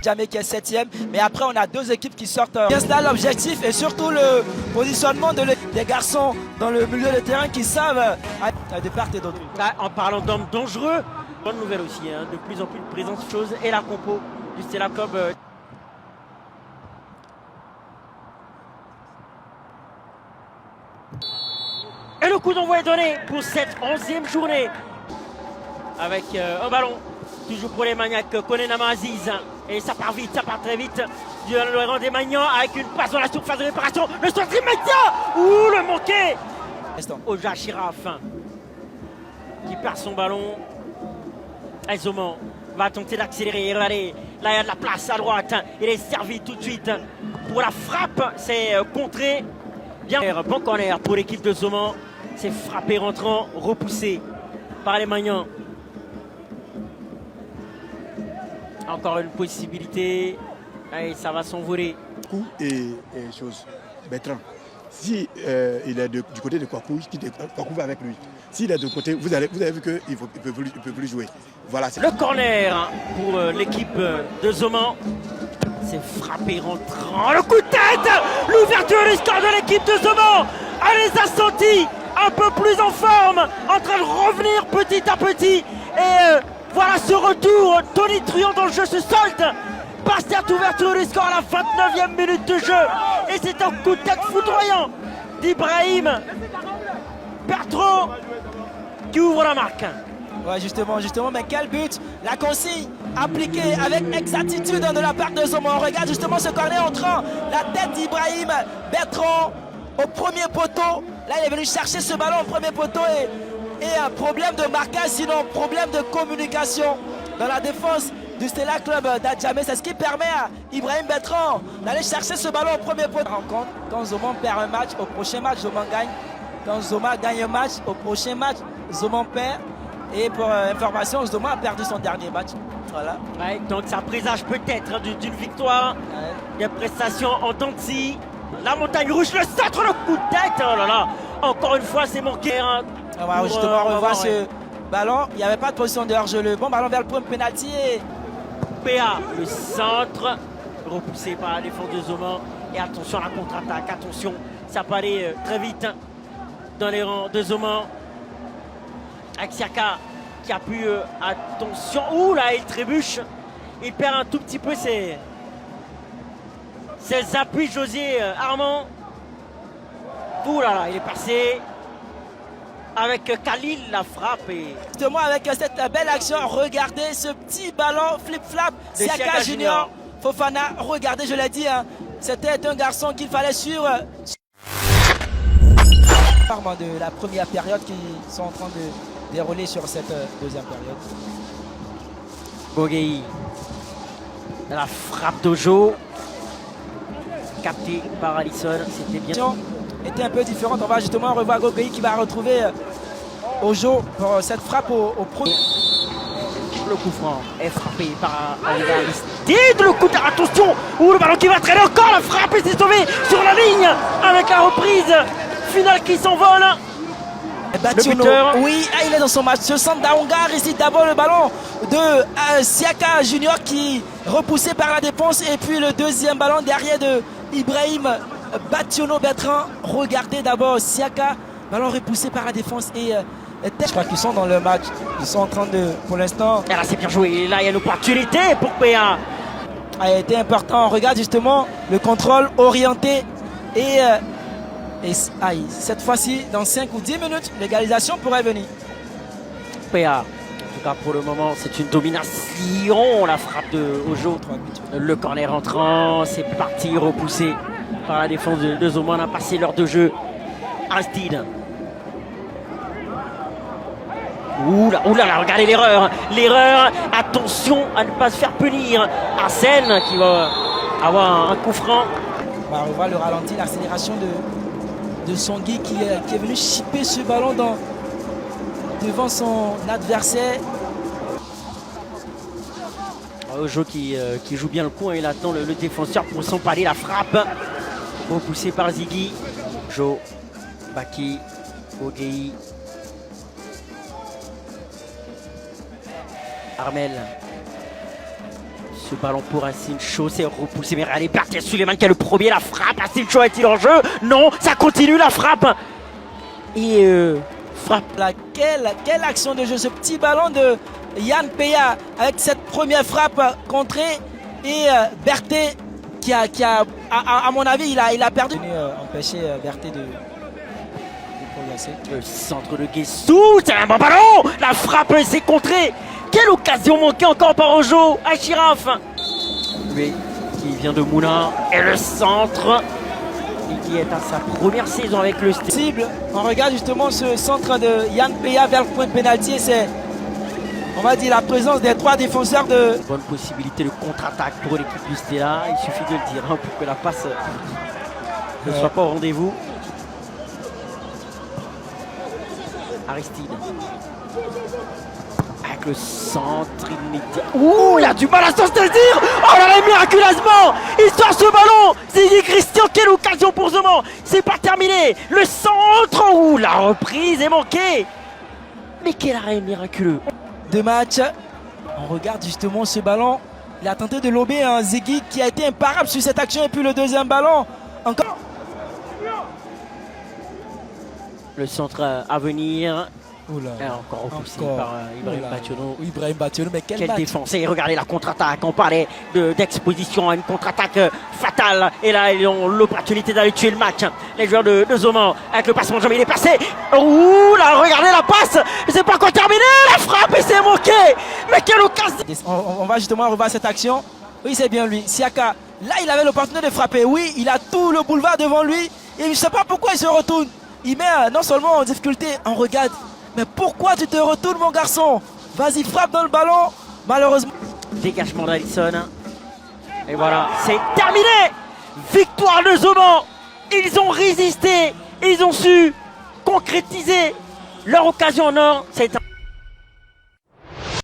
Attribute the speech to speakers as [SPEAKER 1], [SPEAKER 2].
[SPEAKER 1] Djamé qui est 7e. Mais après, on a deux équipes qui sortent. C'est là l'objectif et surtout le positionnement des garçons dans le milieu de terrain qui savent de part et d'autre.
[SPEAKER 2] En parlant d'hommes dangereux, bonne nouvelle aussi, hein, de plus en plus de présence chose et la compo du Stella Club. Et le coup d'envoi est donné pour cette 11e journée. Avec un ballon, toujours pour les maniaques, Konenama Aziz. Et ça part vite, ça part très vite. Du Laurent des Magnans avec une passe dans la surface de réparation. Le centre immédiat. Ouh, le manqué. Oja Chiraf qui perd son ballon. Aizoman va tenter d'accélérer. Regardez, là il y a de la place à droite. Il est servi tout de suite pour la frappe. C'est contré. Bien, bon corner pour l'équipe de Zoman. C'est frappé rentrant, repoussé par les Magnans. Encore une possibilité. Allez, ça va s'envoler.
[SPEAKER 3] Et chose, Bertrand. Si il est du côté de Kouakou, Kouakou va avec lui. S'il est de côté, vous avez vu qu'il ne peut plus jouer. Voilà,
[SPEAKER 2] le corner pour l'équipe de Zoman. C'est frappé rentrant. Le coup de tête. L'ouverture du score de l'équipe de Zoman. Elle les a sentis un peu plus en forme, en train de revenir petit à petit. Et voilà ce retour. Tony Truant dans le jeu se solde par cette ouverture du score à la 29e minute de jeu. Et c'est un coup de tête foudroyant d'Ibrahim Bertrand qui ouvre la marque.
[SPEAKER 1] Ouais, justement, mais quel but! La consigne appliquée avec exactitude de la part de Zoman. On regarde justement ce corner entrant, la tête d'Ibrahim Bertrand au premier poteau. Là, il est venu chercher ce ballon au premier poteau et un problème de marquage, sinon problème de communication dans la défense du Stella Club d'Adjamé. C'est ce qui permet à Ibrahim Bertrand d'aller chercher ce ballon au premier poteau. Rencontre, quand Zoman perd un match, au prochain match, Zoman gagne. Quand Zoman gagne un match, au prochain match, Zoman perd. Et pour information, Zoman a perdu son dernier match. Voilà.
[SPEAKER 2] Ouais, donc ça présage peut-être d'une victoire. Des prestations en dents de scie. La montagne rouge, le centre, le coup de tête. Oh là là. Encore une fois, c'est manqué. Hein,
[SPEAKER 1] justement, on revoit ce ballon. Il n'y avait pas de position de hors-jeu. Le bon ballon vers le point de pénalty.
[SPEAKER 2] PA, le centre, repoussé par la défense de Zoman. Et attention à la contre-attaque. Attention, ça peut aller très vite dans les rangs de Zoman. Axiaka qui a pu attention. Ouh là, il trébuche. Il perd un tout petit peu ses appuis, José Armand. Ouh là là, il est passé avec Khalil, la frappe. Et
[SPEAKER 1] justement, avec cette belle action, regardez ce petit ballon flip-flap. Siaka Junior Fofana, regardez, je l'ai dit, hein, c'était un garçon qu'il fallait suivre. De la première période qui sont en train de dérouler sur cette deuxième période.
[SPEAKER 2] Boguei, la frappe d'Ojo, captée par Alisson, c'était bien.
[SPEAKER 1] Était un peu différente, on va justement revoir Boguei qui va retrouver Ojo pour cette frappe au premier.
[SPEAKER 2] Le coup franc est frappé par Aristide, le coup de... Attention, le ballon qui va traîner encore, la frappe et c'est sauvé sur la ligne avec la reprise finale qui s'envole. Le buteur.
[SPEAKER 1] Oui, il est dans son match. Ce centre d'Aongar ici, d'abord le ballon de Siaka Junior qui repoussé par la défense et puis le deuxième ballon derrière de Ibrahim Bationo Bertrand. Regardez d'abord Siaka, ballon repoussé par la défense et je crois qu'ils sont dans le match. Ils sont en train de, pour l'instant.
[SPEAKER 2] Et là c'est bien joué, là il y a l'opportunité pour PA.
[SPEAKER 1] A été important. On regarde justement le contrôle orienté et cette fois-ci, dans 5 ou 10 minutes, l'égalisation pourrait venir.
[SPEAKER 2] PA, en tout cas pour le moment, c'est une domination. La frappe de Ojo. Le corner entrant, c'est parti, repoussé par la défense de Zoman. On a passé l'heure de jeu. Aristide. Ouh là, regardez l'erreur. L'erreur, attention à ne pas se faire punir. Arsène qui va avoir un coup franc.
[SPEAKER 1] On voit le ralenti, l'accélération de Songui qui est venu chipper ce ballon devant son adversaire.
[SPEAKER 2] Ojo qui joue bien le coup, hein, il attend le défenseur pour s'empaler la frappe. Repoussé par Ziggy. Jo, Baki, Boguei. Armel. Ce ballon pour Racine Chaud, c'est repoussé, mais allez, Berthier Suleiman qui a le premier, la frappe. Racine Chaud est-il en jeu? Non, ça continue la frappe. Et frappe.
[SPEAKER 1] Quelle action de jeu, ce petit ballon de Yann Peya avec cette première frappe contrée. Et Berthet qui a à mon avis, il a perdu. Empêcher Berthet de progresser.
[SPEAKER 2] Le centre de Guessou, c'est un bon ballon. La frappe s'est contrée. Quelle occasion manquée encore par Ojo à Chiraf. Lui qui vient de Moulin. Et le centre. Et qui est à sa première saison avec le Stade.
[SPEAKER 1] On regarde justement ce centre de Yann Peya vers le point de pénalty. C'est, on va dire, la présence des 3 défenseurs de...
[SPEAKER 2] Bonne possibilité de contre-attaque pour l'équipe du Stella. Il suffit de le dire pour que la passe ne soit pas au rendez-vous. Aristide. Avec le centre immédiat. Ouh, il a du mal à s'en saisir. Oh là là, miraculeusement, il sort ce ballon. Ziggy Christian, quelle occasion pour Zoman. C'est pas terminé. Le centre, ouh, la reprise est manquée. Mais quel arrêt miraculeux.
[SPEAKER 1] De match. On regarde justement ce ballon. Il a tenté de lober un Ziggy qui a été imparable sur cette action. Et puis le deuxième ballon. Encore.
[SPEAKER 2] Le centre à venir.
[SPEAKER 1] Oula,
[SPEAKER 2] encore repoussé par Ibrahim Bationo.
[SPEAKER 1] Ibrahim Bationo, mais quelle
[SPEAKER 2] défense. Et regardez la contre-attaque. On parlait d'exposition à une contre-attaque fatale. Et là, ils ont l'opportunité d'aller tuer le match. Les joueurs de Zoman avec le passement de jambe, il est passé. Ouh là, regardez la passe. C'est pas encore terminé. La frappe et c'est manqué. Mais quelle occasion.
[SPEAKER 1] On va justement revoir cette action. Oui, c'est bien lui. Siaka, là, il avait l'opportunité de frapper. Oui, il a tout le boulevard devant lui. Et je ne sais pas pourquoi il se retourne. Il met non seulement en difficulté, on regarde. Mais pourquoi tu te retournes, mon garçon? Vas-y, frappe dans le ballon. Malheureusement.
[SPEAKER 2] Dégagement d'Alisson. Et voilà, c'est terminé. Victoire de Zoman. Ils ont résisté. Ils ont su concrétiser leur occasion en or. C'est